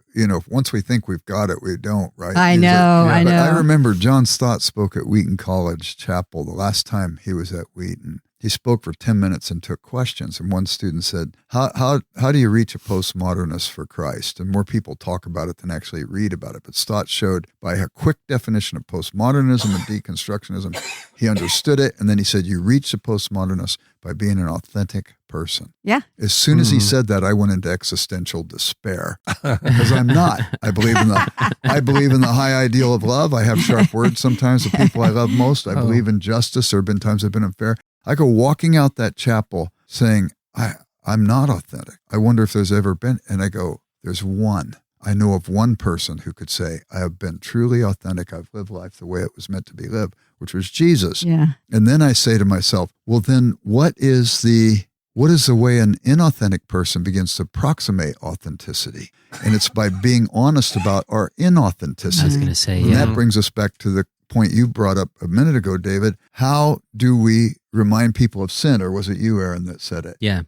once we think we've got it, we don't, right? I know. I remember John Stott spoke at Wheaton College Chapel the last time he was at Wheaton. He spoke for 10 minutes and took questions. And one student said, how do you reach a postmodernist for Christ? And more people talk about it than actually read about it. But Stott showed by a quick definition of postmodernism and deconstructionism, he understood it. And then he said, you reach a postmodernist by being an authentic person. Yeah. As soon as he said that, I went into existential despair because I'm not. I believe in the high ideal of love. I have sharp words sometimes. The people I love most. I believe in justice. There have been times I've been unfair. I go walking out that chapel saying, I'm not authentic. I wonder if there's ever been. And I go, there's one. I know of one person who could say, I have been truly authentic. I've lived life the way it was meant to be lived, which was Jesus. Yeah. And then I say to myself, well, then what is the way an inauthentic person begins to approximate authenticity? And it's by being honest about our inauthenticity. I was going to say, and that brings us back to the point you brought up a minute ago, David. How do we remind people of sin? Or was it you, Aaron, that said it? Yeah.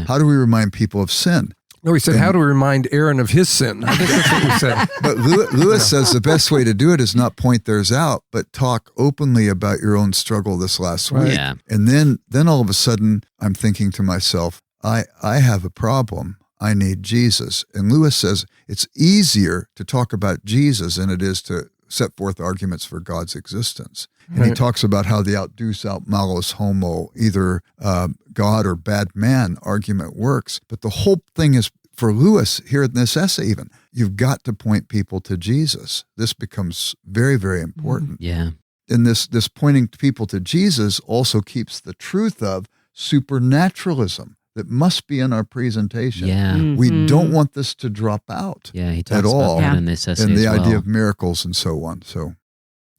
How do we remind people of sin? No, he said, how to remind Aaron of his sin. I think that's what we said. But Lewis says the best way to do it is not point theirs out, but talk openly about your own struggle this last week. Yeah. And then all of a sudden, I'm thinking to myself, I have a problem. I need Jesus. And Lewis says it's easier to talk about Jesus than it is to set forth arguments for God's existence. And he talks about how the aut deus aut malus homo, either God or bad man argument works. But the whole thing is, for Lewis here in this essay even, you've got to point people to Jesus. This becomes very, very important. Yeah. And this pointing people to Jesus also keeps the truth of supernaturalism that must be in our presentation. Yeah. We don't want this to drop out. Yeah, he at talks all. about that in this essay And the as well. idea of miracles and so on. So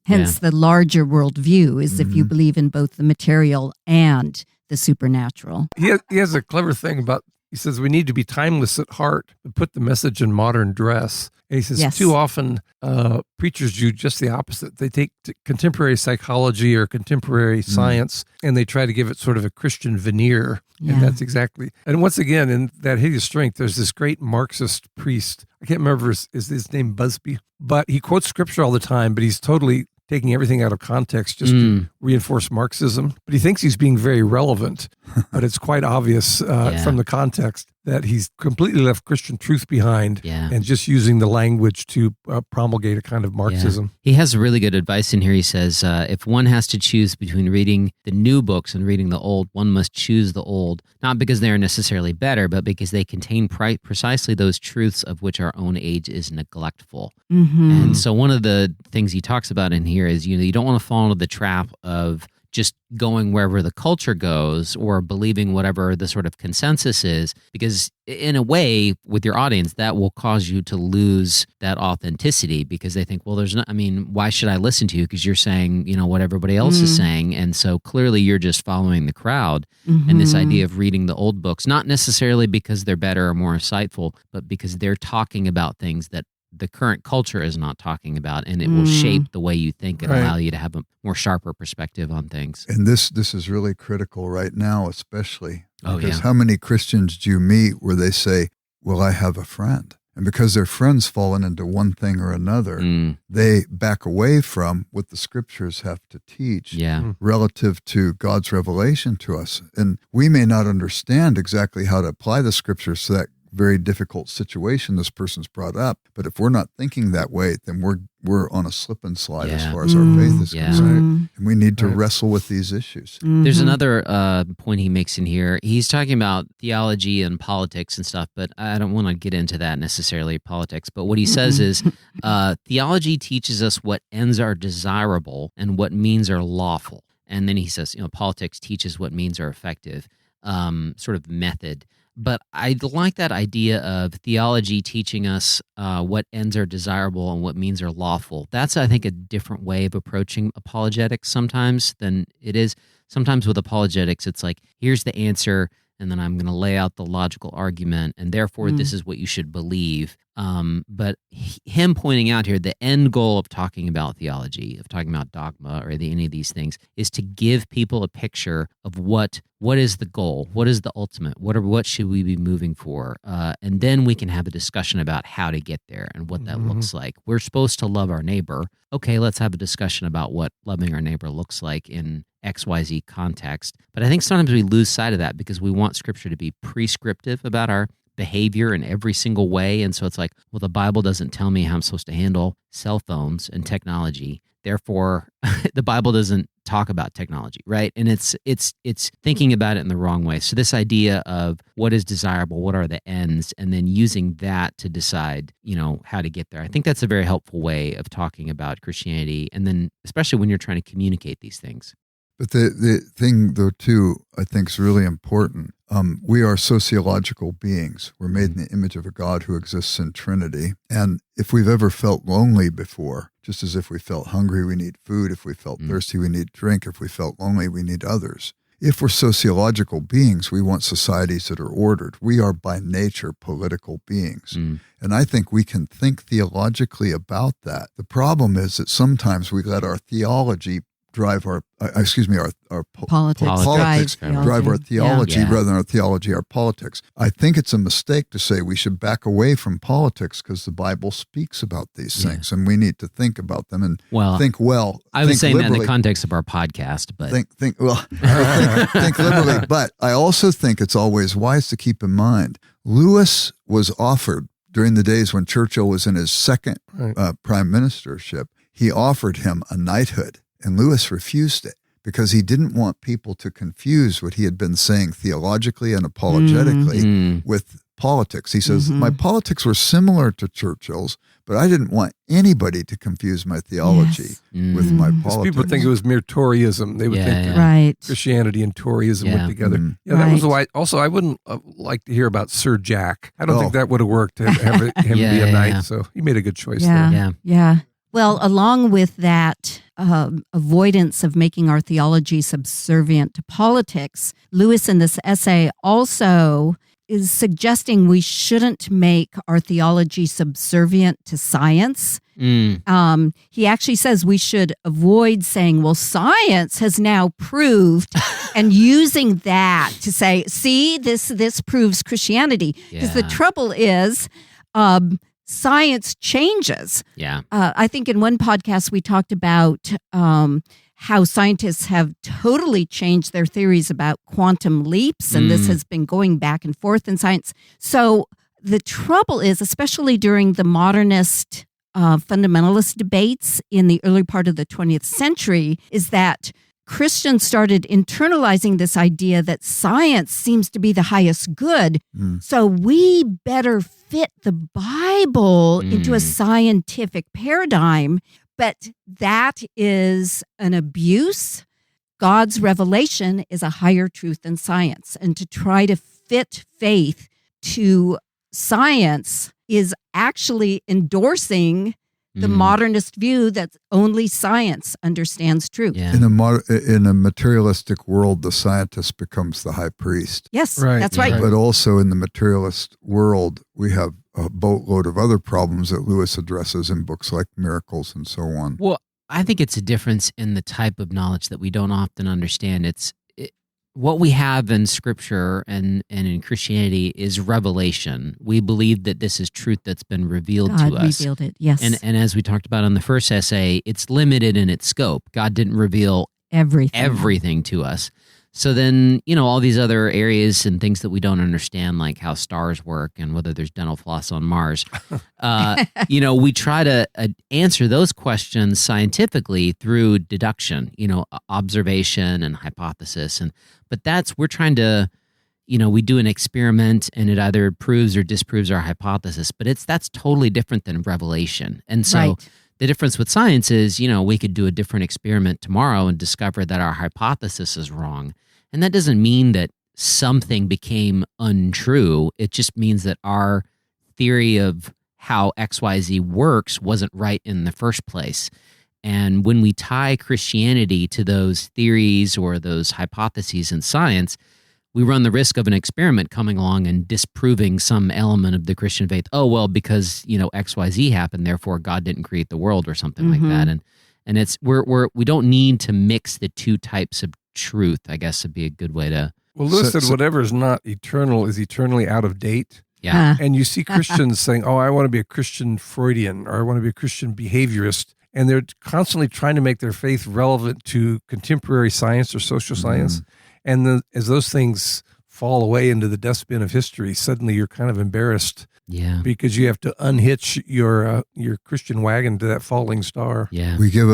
Hence, the larger worldview is if you believe in both the material and the supernatural. He has a clever thing about, he says, we need to be timeless at heart, but put the message in modern dress. And he says, too often preachers do just the opposite. They take contemporary psychology or contemporary science and they try to give it sort of a Christian veneer. Yeah. And that's exactly. And once again, in that Hideous Strength, there's this great Marxist priest. I can't remember is his name Busby, but he quotes scripture all the time, but he's totally taking everything out of context just to reinforce Marxism. But he thinks he's being very relevant, but it's quite obvious from the context that he's completely left Christian truth behind and just using the language to promulgate a kind of Marxism. He has really good advice in here. He says, if one has to choose between reading the new books and reading the old, one must choose the old, not because they are necessarily better, but because they contain precisely those truths of which our own age is neglectful. And so one of the things he talks about in here is, you don't want to fall into the trap of just going wherever the culture goes or believing whatever the sort of consensus is, because in a way with your audience, that will cause you to lose that authenticity because they think, well, why should I listen to you? Because you're saying, what everybody else is saying. And so clearly you're just following the crowd. And this idea of reading the old books, not necessarily because they're better or more insightful, but because they're talking about things that the current culture is not talking about, and it will shape the way you think and allow you to have a more sharper perspective on things. And this is really critical right now, especially because how many Christians do you meet where they say, well, I have a friend? And because their friend's fallen into one thing or another, they back away from what the scriptures have to teach relative to God's revelation to us. And we may not understand exactly how to apply the scriptures to that very difficult situation this person's brought up. But if we're not thinking that way, then we're on a slip and slide as far as our faith is concerned. And we need to wrestle with these issues. There's another point he makes in here. He's talking about theology and politics and stuff, but I don't want to get into that necessarily, politics. But what he says is theology teaches us what ends are desirable and what means are lawful. And then he says, politics teaches what means are effective, sort of method. But I like that idea of theology teaching us what ends are desirable and what means are lawful. That's, I think, a different way of approaching apologetics sometimes than it is. Sometimes with apologetics, it's like, here's the answer, and then I'm going to lay out the logical argument, and therefore this is what you should believe. But him pointing out here, the end goal of talking about theology, of talking about dogma or any of these things, is to give people a picture of what is the goal, what is the ultimate, what should we be moving for, and then we can have a discussion about how to get there and what that looks like. We're supposed to love our neighbor. Okay, let's have a discussion about what loving our neighbor looks like in XYZ context. But I think sometimes we lose sight of that because we want Scripture to be prescriptive about our behavior in every single way. And so it's like, well, the Bible doesn't tell me how I'm supposed to handle cell phones and technology. Therefore, the Bible doesn't talk about technology, right? And it's thinking about it in the wrong way. So this idea of what is desirable, what are the ends, and then using that to decide, how to get there. I think that's a very helpful way of talking about Christianity, and then especially when you're trying to communicate these things. But the thing, though, too, I think is really important. We are sociological beings. We're made in the image of a God who exists in Trinity. And if we've ever felt lonely before, just as if we felt hungry, we need food. If we felt thirsty, we need drink. If we felt lonely, we need others. If we're sociological beings, we want societies that are ordered. We are by nature political beings. And I think we can think theologically about that. The problem is that sometimes we let our theology drive our Politics politics drive drive our theology Yeah. rather than our theology our politics. I think it's a mistake to say we should back away from politics because the Bible speaks about these things and we need to think about them and think well. I was think saying that in liberally. the context of our podcast, but Think liberally. But I also think it's always wise to keep in mind Lewis was offered during the days when Churchill was in his second prime ministership. He offered him a knighthood, and Lewis refused it because he didn't want people to confuse what he had been saying theologically and apologetically with politics. He says, my politics were similar to Churchill's, but I didn't want anybody to confuse my theology with my politics. People think it was mere Toryism. They would think that Right. Christianity and Toryism went together. Mm. Yeah, that was why. Also, I wouldn't like to hear about Sir Jack. I don't think that would have worked to have him be a knight. So he made a good choice there. Yeah. Well, along with that avoidance of making our theology subservient to politics, Lewis in this essay also is suggesting we shouldn't make our theology subservient to science. He actually says we should avoid saying, well, science has now proved, and using that to say, see, this proves Christianity. Because the trouble is, science changes. Yeah. I think in one podcast we talked about how scientists have totally changed their theories about quantum leaps, and this has been going back and forth in science. So the trouble is, especially during the modernist fundamentalist debates in the early part of the 20th century, is that Christians started internalizing this idea that science seems to be the highest good. So we better fit the Bible into a scientific paradigm. But that is an abuse. God's revelation is a higher truth than science. And to try to fit faith to science is actually endorsing the modernist view that only science understands truth. Yeah. In a materialistic world, the scientist becomes the high priest. Yes, Right, that's right. But also in the materialist world, we have a boatload of other problems that Lewis addresses in books like Miracles and so on. Well, I think it's a difference in the type of knowledge that we don't often understand. What we have in Scripture and in Christianity is revelation. We believe that this is truth that's been revealed God to us. revealed it, yes. And as we talked about in the first essay, it's limited in its scope. God didn't reveal everything to us. So then, all these other areas and things that we don't understand, like how stars work and whether there's dental floss on Mars, we try to answer those questions scientifically through deduction, observation and hypothesis. But we're trying to, we do an experiment and it either proves or disproves our hypothesis, but that's totally different than revelation. And so the difference with science is, we could do a different experiment tomorrow and discover that our hypothesis is wrong. And that doesn't mean that something became untrue. It just means that our theory of how XYZ works wasn't right in the first place. And when we tie Christianity to those theories or those hypotheses in science, we run the risk of an experiment coming along and disproving some element of the Christian faith. Oh, well, because, XYZ happened, therefore God didn't create the world or something like that. And it's we don't need to mix the two types of truth, I guess would be a good way to. Well, Lewis said whatever is not eternal is eternally out of date. Yeah. And you see Christians saying, I want to be a Christian Freudian, or I want to be a Christian behaviorist. And they're constantly trying to make their faith relevant to contemporary science or social science. And as those things fall away into the dustbin of history, suddenly you're kind of embarrassed. Yeah. Because you have to unhitch your Christian wagon to that falling star. Yeah. We give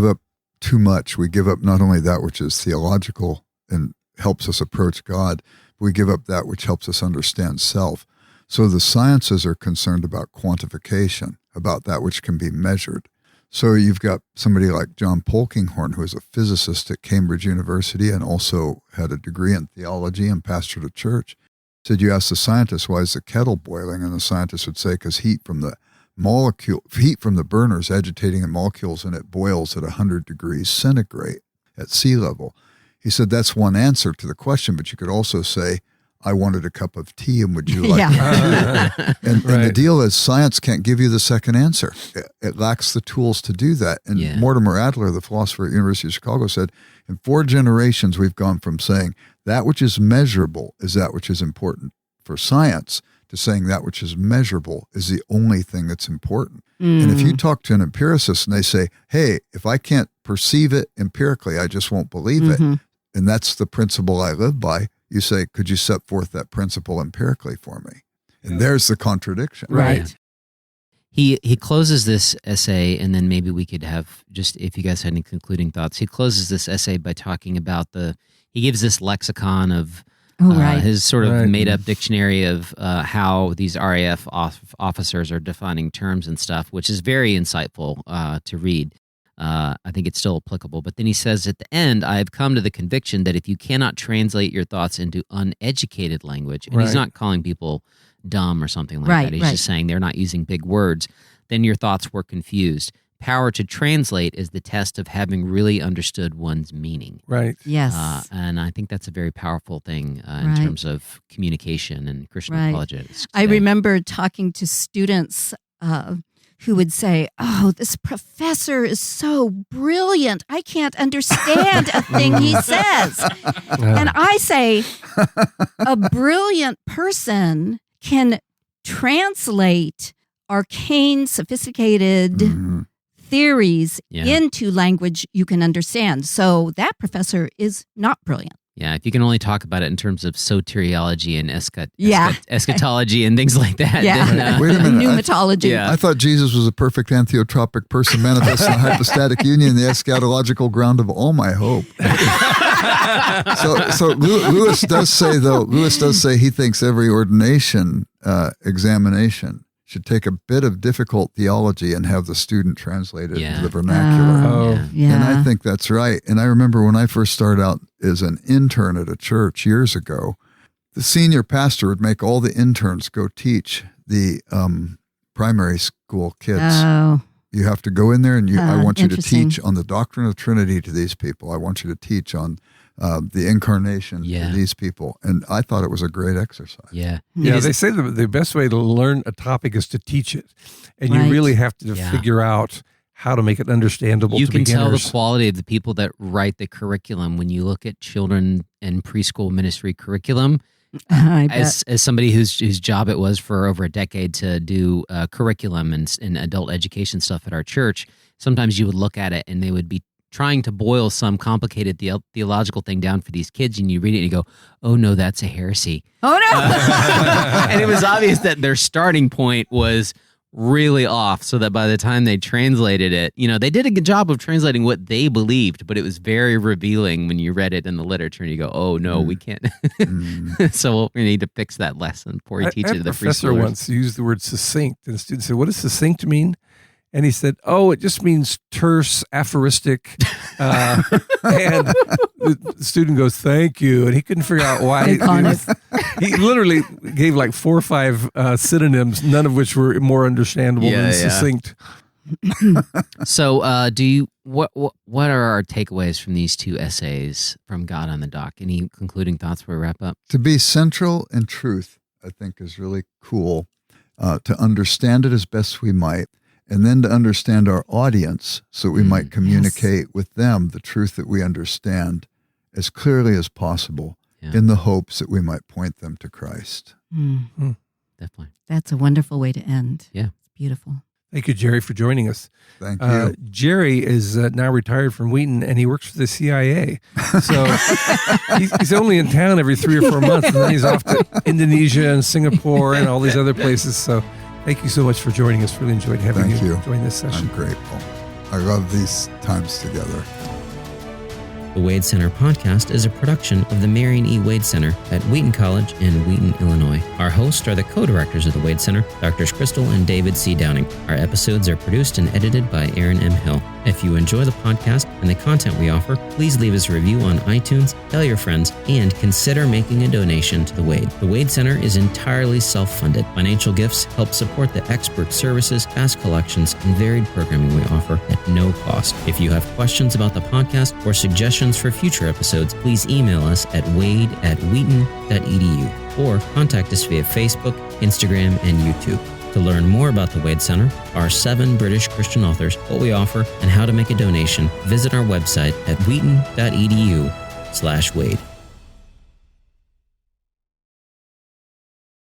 up too much. We give up not only that which is theological and helps us approach God, but we give up that which helps us understand self. So the sciences are concerned about quantification, about that which can be measured. So you've got somebody like John Polkinghorne, who is a physicist at Cambridge University and also had a degree in theology and pastored a church. Said, you ask the scientist, why is the kettle boiling? And the scientist would say, because heat from the burners agitating the molecules, and it boils at 100 degrees centigrade at sea level. He said, that's one answer to the question, but you could also say, I wanted a cup of tea, and would you like Yeah. one too? And the deal is science can't give you the second answer. It lacks the tools to do that. And Mortimer Adler, the philosopher at the University of Chicago, said, in 4 generations, we've gone from saying that which is measurable is that which is important for science to saying that which is measurable is the only thing that's important. And if you talk to an empiricist and they say, hey, if I can't perceive it empirically, I just won't believe it. And that's the principle I live by. You say, could you set forth that principle empirically for me? And there's the contradiction. Right. He closes this essay, and then maybe we could have, just if you guys had any concluding thoughts, he closes this essay by talking about he gives this lexicon of his sort of made-up dictionary of how these RAF officers are defining terms and stuff, which is very insightful to read. I think it's still applicable. But then he says at the end, I have come to the conviction that if you cannot translate your thoughts into uneducated language, and he's not calling people dumb or something like that. He's just saying they're not using big words, then your thoughts were confused. Power to translate is the test of having really understood one's meaning. Right. Yes. And I think that's a very powerful thing in terms of communication and Christian apologetics. I remember talking to students who would say, oh, this professor is so brilliant. I can't understand a thing he says. And I say, a brilliant person can translate arcane, sophisticated theories into language you can understand. So that professor is not brilliant. Yeah, if you can only talk about it in terms of soteriology and eschatology and things like that. Yeah. Then, Wait a minute. Pneumatology. I thought Jesus was a perfect anthropotropic person manifest in a hypostatic union, the eschatological ground of all my hope. So Lewis does say he thinks every ordination examination should take a bit of difficult theology and have the student translate it into the vernacular. And I think that's right. And I remember when I first started out as an intern at a church years ago, the senior pastor would make all the interns go teach the primary school kids. Oh. You have to go in there and I want you to teach on the doctrine of Trinity to these people. I want you to teach on the incarnation to these people. And I thought it was a great exercise. Yeah, they say the best way to learn a topic is to teach it. And you really have to figure out how to make it understandable to beginners. You can tell the quality of the people that write the curriculum when you look at children and preschool ministry curriculum. As somebody whose job it was for over a decade to do curriculum and adult education stuff at our church, sometimes you would look at it and they would be trying to boil some complicated theological thing down for these kids, and you read it and you go, oh no, that's a heresy. Oh no. And it was obvious that their starting point was really off, so that by the time they translated it, they did a good job of translating what they believed, but it was very revealing when you read it in the literature and you go, oh no, we can't. So we need to fix that lesson before you teach it to the preschoolers. A professor once used the word succinct, and the student said, what does succinct mean? And he said, oh, it just means terse, aphoristic. And the student goes, thank you. And he couldn't figure out why. He literally gave like 4 or 5 synonyms, none of which were more understandable than succinct. So what are our takeaways from these 2 essays from God on the Dock? Any concluding thoughts before we wrap up? To be central in truth, I think, is really cool. To understand it as best we might. And then to understand our audience so we might communicate with them the truth that we understand as clearly as possible in the hopes that we might point them to Christ. Definitely. That's a wonderful way to end. Yeah. It's beautiful. Thank you, Jerry, for joining us. Thank you. Jerry is now retired from Wheaton, and he works for the CIA. So he's only in town every 3 or 4 months, and then he's off to Indonesia and Singapore and all these other places. So thank you so much for joining us. Really enjoyed having you join this session. I'm grateful. I love these times together. The Wade Center podcast is a production of the Marion E. Wade Center at Wheaton College in Wheaton, Illinois. Our hosts are the co-directors of the Wade Center, Drs. Crystal and David C. Downing. Our episodes are produced and edited by Aaron M. Hill. If you enjoy the podcast and the content we offer, please leave us a review on iTunes, tell your friends, and consider making a donation to the Wade. The Wade Center is entirely self-funded. Financial gifts help support the expert services, vast collections, and varied programming we offer at no cost. If you have questions about the podcast or suggestions for future episodes, please email us at wade@wheaton.edu or contact us via Facebook, Instagram, and YouTube. To learn more about the Wade Center, our 7 British Christian authors, what we offer, and how to make a donation, visit our website at wheaton.edu/Wade.